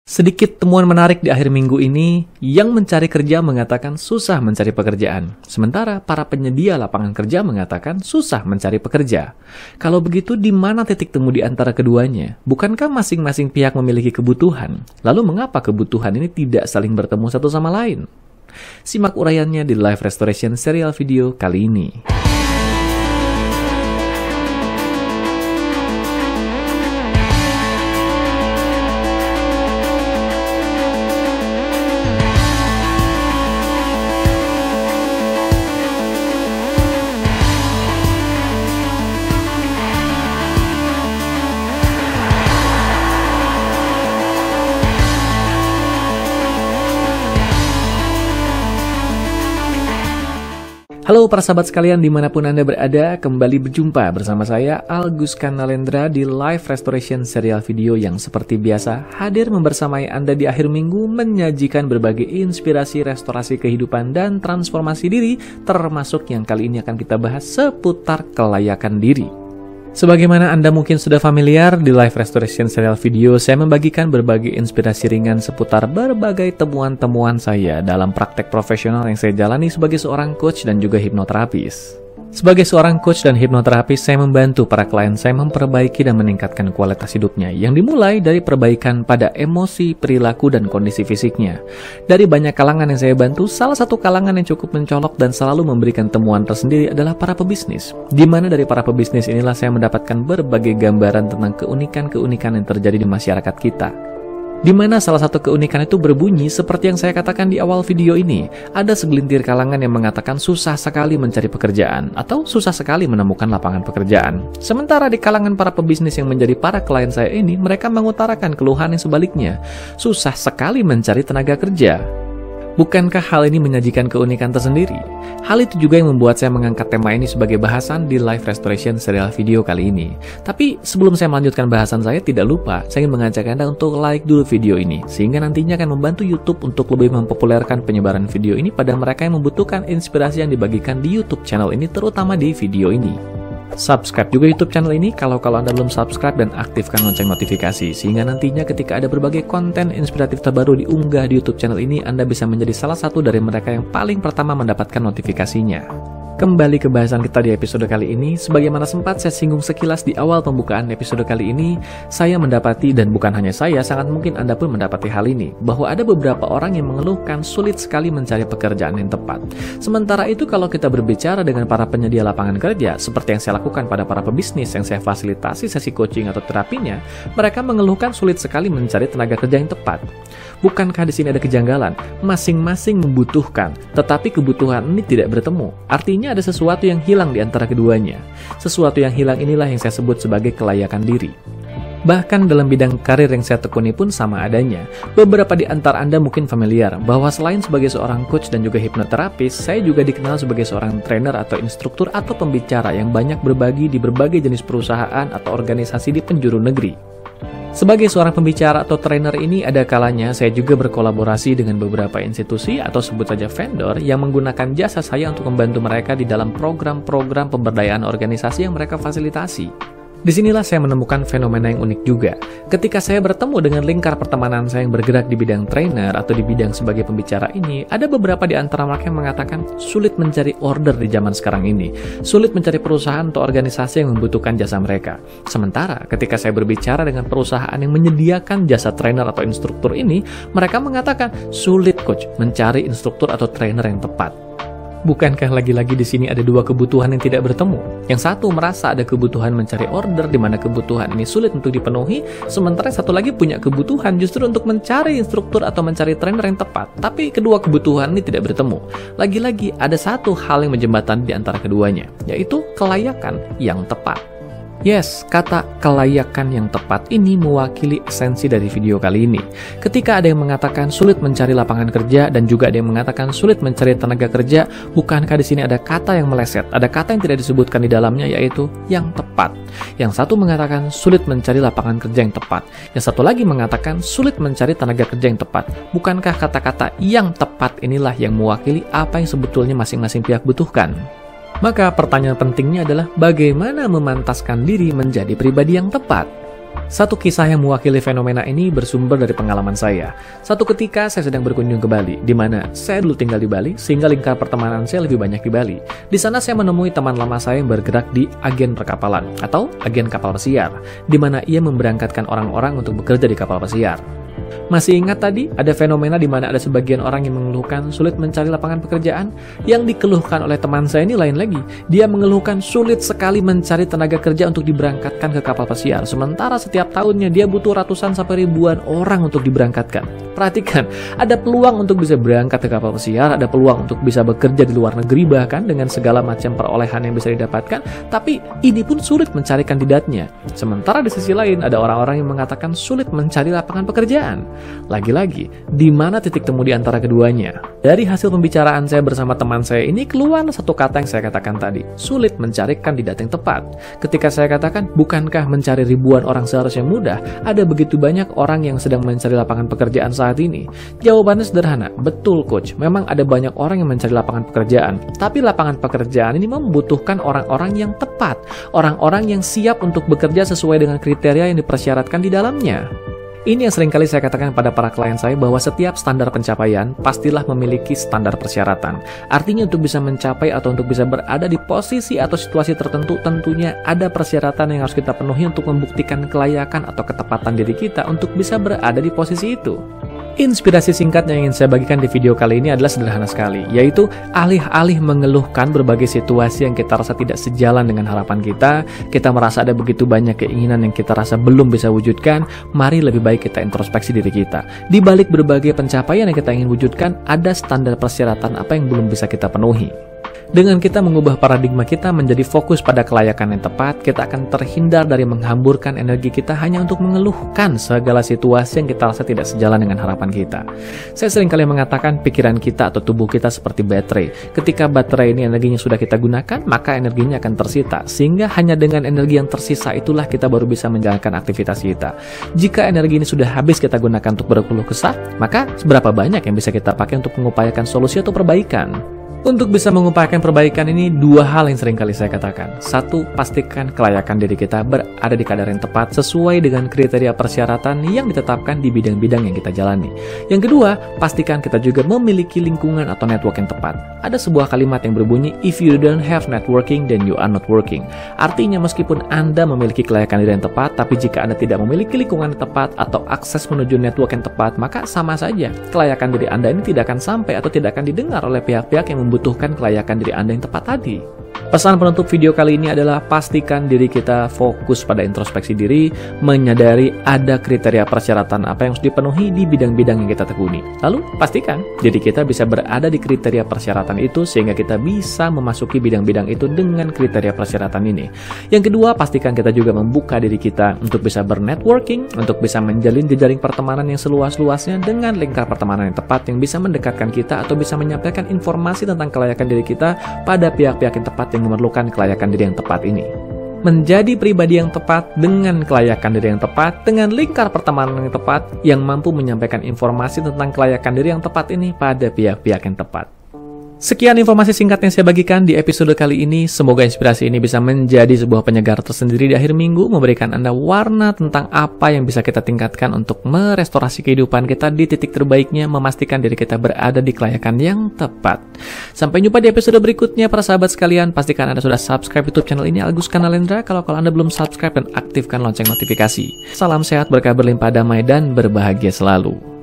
Sedikit temuan menarik di akhir minggu ini, yang mencari kerja mengatakan susah mencari pekerjaan. Sementara para penyedia lapangan kerja mengatakan susah mencari pekerja. Kalau begitu, di mana titik temu di antara keduanya? Bukankah masing-masing pihak memiliki kebutuhan? Lalu mengapa kebutuhan ini tidak saling bertemu satu sama lain? Simak uraiannya di Live Restoration serial video kali ini. Halo para sahabat sekalian dimanapun Anda berada, kembali berjumpa bersama saya Agus Kanalendra di Live Restoration serial video yang seperti biasa hadir membersamai Anda di akhir minggu menyajikan berbagai inspirasi restorasi kehidupan dan transformasi diri, termasuk yang kali ini akan kita bahas seputar kelayakan diri. Sebagaimana Anda mungkin sudah familiar, di Live Restoration serial video, saya membagikan berbagai inspirasi ringan seputar berbagai temuan-temuan saya dalam praktek profesional yang saya jalani sebagai seorang coach dan juga hipnoterapis. Sebagai seorang coach dan hipnoterapis, saya membantu para klien saya memperbaiki dan meningkatkan kualitas hidupnya, yang dimulai dari perbaikan pada emosi, perilaku, dan kondisi fisiknya. Dari banyak kalangan yang saya bantu, salah satu kalangan yang cukup mencolok dan selalu memberikan temuan tersendiri adalah para pebisnis. Di mana dari para pebisnis inilah saya mendapatkan berbagai gambaran tentang keunikan-keunikan yang terjadi di masyarakat kita. Di mana salah satu keunikan itu berbunyi seperti yang saya katakan di awal video ini. Ada segelintir kalangan yang mengatakan susah sekali mencari pekerjaan atau susah sekali menemukan lapangan pekerjaan. Sementara di kalangan para pebisnis yang menjadi para klien saya ini, mereka mengutarakan keluhan yang sebaliknya. Susah sekali mencari tenaga kerja. Bukankah hal ini menyajikan keunikan tersendiri? Hal itu juga yang membuat saya mengangkat tema ini sebagai bahasan di Live Restoration serial video kali ini. Tapi sebelum saya melanjutkan bahasan saya, tidak lupa saya ingin mengajak Anda untuk like dulu video ini, sehingga nantinya akan membantu YouTube untuk lebih mempopulerkan penyebaran video ini pada mereka yang membutuhkan inspirasi yang dibagikan di YouTube channel ini, terutama di video ini. Subscribe juga YouTube channel ini kalau Anda belum subscribe, dan aktifkan lonceng notifikasi sehingga nantinya ketika ada berbagai konten inspiratif terbaru diunggah di YouTube channel ini, Anda bisa menjadi salah satu dari mereka yang paling pertama mendapatkan notifikasinya. Kembali ke bahasan kita di episode kali ini. Sebagaimana sempat saya singgung sekilas di awal pembukaan episode kali ini, saya mendapati, dan bukan hanya saya, sangat mungkin Anda pun mendapati hal ini, bahwa ada beberapa orang yang mengeluhkan sulit sekali mencari pekerjaan yang tepat. Sementara itu kalau kita berbicara dengan para penyedia lapangan kerja, seperti yang saya lakukan pada para pebisnis yang saya fasilitasi sesi coaching atau terapinya, mereka mengeluhkan sulit sekali mencari tenaga kerja yang tepat. Bukankah di sini ada kejanggalan? Masing-masing membutuhkan, tetapi kebutuhan ini tidak bertemu. Artinya ada sesuatu yang hilang di antara keduanya. Sesuatu yang hilang inilah yang saya sebut sebagai kelayakan diri. Bahkan dalam bidang karir yang saya tekuni pun sama adanya. Beberapa di antara Anda mungkin familiar bahwa selain sebagai seorang coach dan juga hipnoterapis, saya juga dikenal sebagai seorang trainer atau instruktur atau pembicara yang banyak berbagi di berbagai jenis perusahaan atau organisasi di penjuru negeri. Sebagai seorang pembicara atau trainer ini, ada kalanya saya juga berkolaborasi dengan beberapa institusi atau sebut saja vendor yang menggunakan jasa saya untuk membantu mereka di dalam program-program pemberdayaan organisasi yang mereka fasilitasi. Disinilah saya menemukan fenomena yang unik juga. Ketika saya bertemu dengan lingkar pertemanan saya yang bergerak di bidang trainer atau di bidang sebagai pembicara ini, ada beberapa di antara mereka yang mengatakan sulit mencari order di zaman sekarang ini, sulit mencari perusahaan atau organisasi yang membutuhkan jasa mereka. Sementara ketika saya berbicara dengan perusahaan yang menyediakan jasa trainer atau instruktur ini, mereka mengatakan sulit coach mencari instruktur atau trainer yang tepat. Bukankah lagi-lagi di sini ada dua kebutuhan yang tidak bertemu? Yang satu merasa ada kebutuhan mencari order, di mana kebutuhan ini sulit untuk dipenuhi, sementara satu lagi punya kebutuhan justru untuk mencari instruktur atau mencari trainer yang tepat. Tapi kedua kebutuhan ini tidak bertemu. Lagi-lagi ada satu hal yang menjembatani di antara keduanya, yaitu kelayakan yang tepat. Yes, kata kelayakan yang tepat ini mewakili esensi dari video kali ini. Ketika ada yang mengatakan sulit mencari lapangan kerja dan juga ada yang mengatakan sulit mencari tenaga kerja, bukankah di sini ada kata yang meleset, ada kata yang tidak disebutkan di dalamnya, yaitu yang tepat. Yang satu mengatakan sulit mencari lapangan kerja yang tepat, yang satu lagi mengatakan sulit mencari tenaga kerja yang tepat. Bukankah kata-kata yang tepat inilah yang mewakili apa yang sebetulnya masing-masing pihak butuhkan? Maka pertanyaan pentingnya adalah bagaimana memantaskan diri menjadi pribadi yang tepat. Satu kisah yang mewakili fenomena ini bersumber dari pengalaman saya. Satu ketika saya sedang berkunjung ke Bali, di mana saya dulu tinggal di Bali, sehingga lingkar pertemanan saya lebih banyak di Bali. Di sana saya menemui teman lama saya yang bergerak di agen perkapalan, atau agen kapal pesiar, di mana ia memberangkatkan orang-orang untuk bekerja di kapal pesiar. Masih ingat tadi, ada fenomena di mana ada sebagian orang yang mengeluhkan sulit mencari lapangan pekerjaan? Yang dikeluhkan oleh teman saya ini lain lagi. Dia mengeluhkan sulit sekali mencari tenaga kerja untuk diberangkatkan ke kapal pesiar. Sementara setiap tahunnya dia butuh ratusan sampai ribuan orang untuk diberangkatkan. Perhatikan, ada peluang untuk bisa berangkat ke kapal pesiar, ada peluang untuk bisa bekerja di luar negeri bahkan dengan segala macam perolehan yang bisa didapatkan, tapi ini pun sulit mencari kandidatnya. Sementara di sisi lain, ada orang-orang yang mengatakan sulit mencari lapangan pekerjaan. Lagi-lagi, di mana titik temu di antara keduanya? Dari hasil pembicaraan saya bersama teman saya ini keluar satu kata yang saya katakan tadi, sulit mencari kandidat yang tepat. Ketika saya katakan, bukankah mencari ribuan orang seharusnya mudah? Ada begitu banyak orang yang sedang mencari lapangan pekerjaan saat ini. Jawabannya sederhana, betul coach, memang ada banyak orang yang mencari lapangan pekerjaan, tapi lapangan pekerjaan ini membutuhkan orang-orang yang tepat, orang-orang yang siap untuk bekerja sesuai dengan kriteria yang dipersyaratkan di dalamnya. Ini yang seringkali saya katakan pada para klien saya bahwa setiap standar pencapaian pastilah memiliki standar persyaratan. Artinya untuk bisa mencapai atau untuk bisa berada di posisi atau situasi tertentu tentunya ada persyaratan yang harus kita penuhi untuk membuktikan kelayakan atau ketepatan diri kita untuk bisa berada di posisi itu. Inspirasi singkat yang ingin saya bagikan di video kali ini adalah sederhana sekali, yaitu alih-alih mengeluhkan berbagai situasi yang kita rasa tidak sejalan dengan harapan kita merasa ada begitu banyak keinginan yang kita rasa belum bisa wujudkan, mari lebih baik kita introspeksi diri kita. Di balik berbagai pencapaian yang kita ingin wujudkan, ada standar persyaratan apa yang belum bisa kita penuhi. Dengan kita mengubah paradigma kita menjadi fokus pada kelayakan yang tepat, kita akan terhindar dari menghamburkan energi kita hanya untuk mengeluhkan segala situasi yang kita rasa tidak sejalan dengan harapan kita. Saya seringkali mengatakan pikiran kita atau tubuh kita seperti baterai. Ketika baterai ini energinya sudah kita gunakan, maka energinya akan tersita. Sehingga hanya dengan energi yang tersisa itulah kita baru bisa menjalankan aktivitas kita. Jika energi ini sudah habis kita gunakan untuk berkeluh kesah, maka seberapa banyak yang bisa kita pakai untuk mengupayakan solusi atau perbaikan? Untuk bisa mengupayakan perbaikan ini, dua hal yang sering kali saya katakan. Satu, pastikan kelayakan diri kita berada di kadar yang tepat sesuai dengan kriteria persyaratan yang ditetapkan di bidang-bidang yang kita jalani. Yang kedua, pastikan kita juga memiliki lingkungan atau network yang tepat. Ada sebuah kalimat yang berbunyi, if you don't have networking, then you are not working. Artinya meskipun Anda memiliki kelayakan diri yang tepat, tapi jika Anda tidak memiliki lingkungan yang tepat atau akses menuju network yang tepat, maka sama saja kelayakan diri Anda ini tidak akan sampai atau tidak akan didengar oleh pihak-pihak yang membutuhkan kelayakan diri Anda yang tepat tadi. Pesan penutup video kali ini adalah pastikan diri kita fokus pada introspeksi diri, menyadari ada kriteria persyaratan apa yang harus dipenuhi di bidang-bidang yang kita tekuni. Lalu pastikan diri kita bisa berada di kriteria persyaratan itu sehingga kita bisa memasuki bidang-bidang itu dengan kriteria persyaratan ini. Yang kedua, pastikan kita juga membuka diri kita untuk bisa bernetworking, untuk bisa menjalin jejaring pertemanan yang seluas-luasnya dengan lingkar pertemanan yang tepat yang bisa mendekatkan kita atau bisa menyampaikan informasi tentang kelayakan diri kita pada pihak-pihak yang tepat yang memerlukan kelayakan diri yang tepat ini. Menjadi pribadi yang tepat dengan kelayakan diri yang tepat, dengan lingkar pertemanan yang tepat, yang mampu menyampaikan informasi tentang kelayakan diri yang tepat ini pada pihak-pihak yang tepat. Sekian informasi singkat yang saya bagikan di episode kali ini. Semoga inspirasi ini bisa menjadi sebuah penyegar tersendiri di akhir minggu, memberikan Anda warna tentang apa yang bisa kita tingkatkan untuk merestorasi kehidupan kita di titik terbaiknya, memastikan diri kita berada di kelayakan yang tepat. Sampai jumpa di episode berikutnya para sahabat sekalian. Pastikan Anda sudah subscribe YouTube channel ini, Algus Kanalendra. Kalau Anda belum subscribe, dan aktifkan lonceng notifikasi. Salam sehat, berkah berlimpah, damai, dan berbahagia selalu.